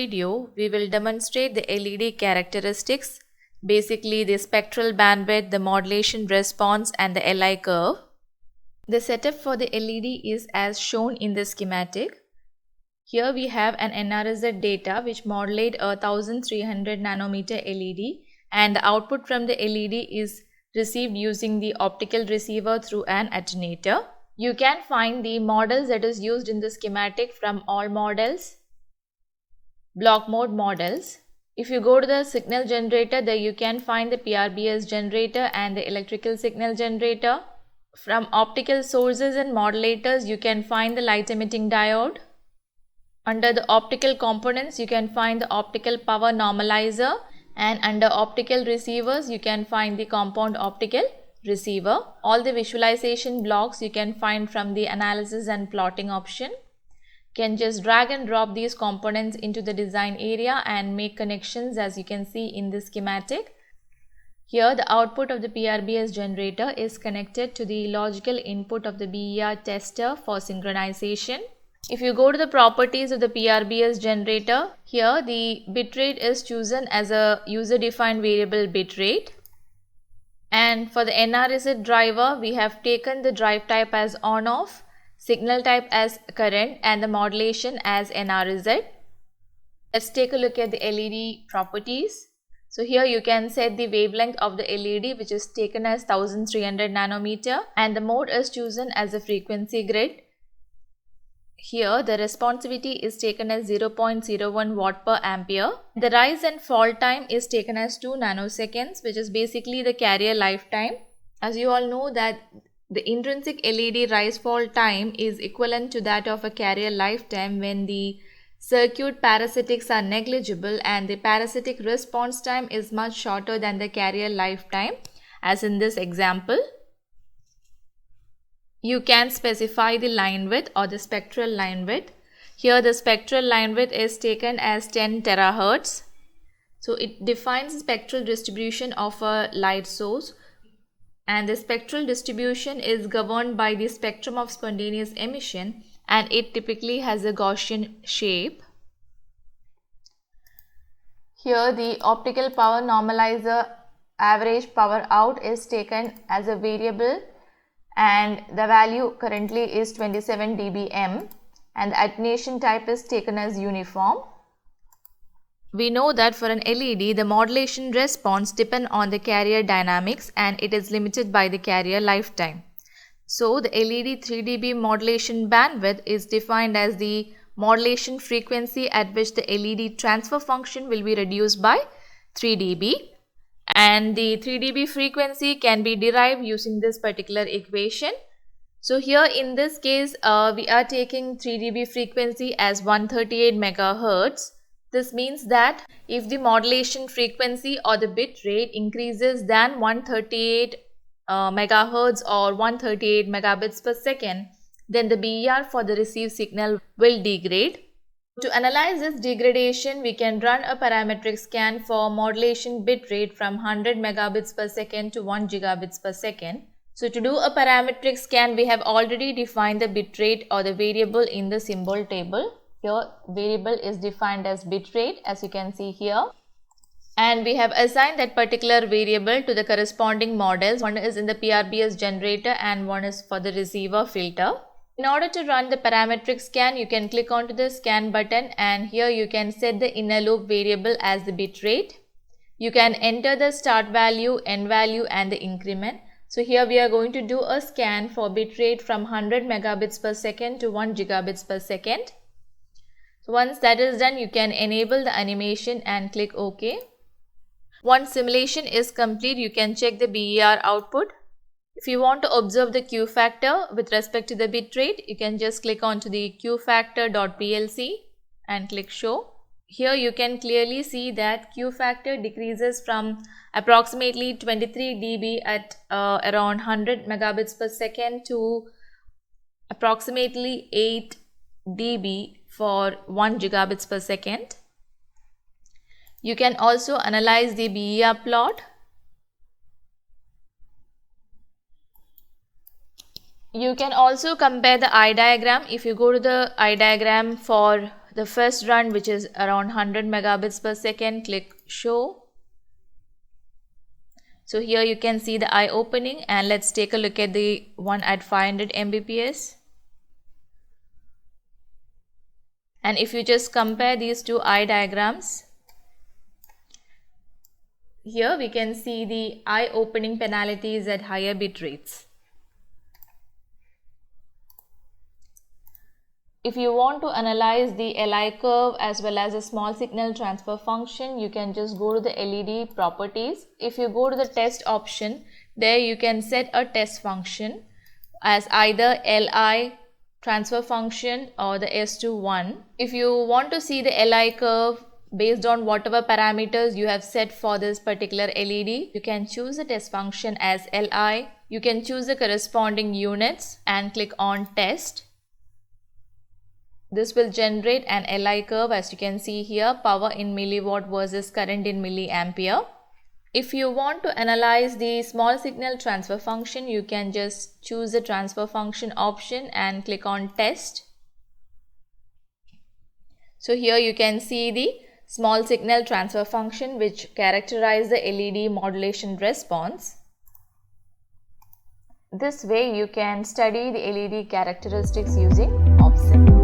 video, we will demonstrate the LED characteristics, basically the spectral bandwidth, the modulation response and the Li curve. The setup for the LED is as shown in the schematic. Here we have an NRZ data which modulate a 1300 nanometer LED, and the output from the LED is received using the optical receiver through an attenuator. You can find the models that is used in the schematic from all models, block mode models. If you go to the signal generator, there you can find the PRBS generator and the electrical signal generator. From optical sources and modulators, you can find the light emitting diode. Under the optical components, you can find the optical power normalizer, and under optical receivers, you can find the compound optical receiver. All the visualization blocks you can find from the analysis and plotting option. You can just drag and drop these components into the design area and make connections, as you can see in the schematic. Here the output of the PRBS generator is connected to the logical input of the BER tester for synchronization. If you go to the properties of the PRBS generator, here the bitrate is chosen as a user-defined variable bitrate. And for the NRZ driver, we have taken the drive type as on-off, signal type as current and the modulation as NRZ. Let's take a look at the LED properties. So here you can set the wavelength of the LED, which is taken as 1300 nanometer, and the mode is chosen as a frequency grid. Here the responsivity is taken as 0.01 watt per ampere. The rise and fall time is taken as 2 nanoseconds, which is basically the carrier lifetime. As you all know that the intrinsic LED rise fall time is equivalent to that of a carrier lifetime when the circuit parasitics are negligible, and the parasitic response time is much shorter than the carrier lifetime, as in this example. You can specify the line width or the spectral line width. Here the spectral line width is taken as 10 terahertz. So it defines the spectral distribution of a light source, and the spectral distribution is governed by the spectrum of spontaneous emission, and it typically has a Gaussian shape. Here the optical power normalizer average power out is taken as a variable, and the value currently is 27 dBm, and the attenuation type is taken as uniform. We know that for an LED, the modulation response depends on the carrier dynamics, and it is limited by the carrier lifetime. So the LED 3 dB modulation bandwidth is defined as the modulation frequency at which the LED transfer function will be reduced by 3 dB. And the 3 dB frequency can be derived using this particular equation. So here in this case, we are taking 3 dB frequency as 138 megahertz. This means that if the modulation frequency or the bit rate increases than 138 megahertz or 138 megabits per second, then the BER for the received signal will degrade. To analyze this degradation, we can run a parametric scan for modulation bit rate from 100 megabits per second to 1 gigabits per second. So to do a parametric scan, we have already defined the bit rate or the variable in the symbol table. Here variable is defined as bit rate, as you can see here. And we have assigned that particular variable to the corresponding models. One is in the PRBS generator and one is for the receiver filter. In order to run the parametric scan, you can click onto the scan button, and here you can set the inner loop variable as the bit rate. You can enter the start value, end value and the increment. So here we are going to do a scan for bit rate from 100 megabits per second to 1 gigabits per second. So once that is done, you can enable the animation and click OK. Once simulation is complete, you can check the BER output. If you want to observe the Q factor with respect to the bit rate, you can just click onto the qfactor.plc and click show. Here you can clearly see that Q factor decreases from approximately 23 dB at around 100 megabits per second to approximately 8 dB for 1 gigabits per second. You can also analyze the BER plot. You can also compare the eye diagram. If you go to the eye diagram for the first run, which is around 100 megabits per second. Click show. So here you can see the eye opening, and let's take a look at the one at 500 Mbps. And if you just compare these two eye diagrams, here we can see the eye opening penalties at higher bit rates. If you want to analyze the LI curve as well as a small signal transfer function, you can just go to the LED properties. If you go to the test option, there you can set a test function as either LI transfer function or the S21. If you want to see the LI curve based on whatever parameters you have set for this particular LED, you can choose the test function as LI. You can choose the corresponding units and click on test. This will generate an LI curve, as you can see here, power in milliwatt versus current in milliampere. If you want to analyze the small signal transfer function, you can just choose the transfer function option and click on test. So here you can see the small signal transfer function, which characterize the LED modulation response. This way you can study the LED characteristics using OPSIM.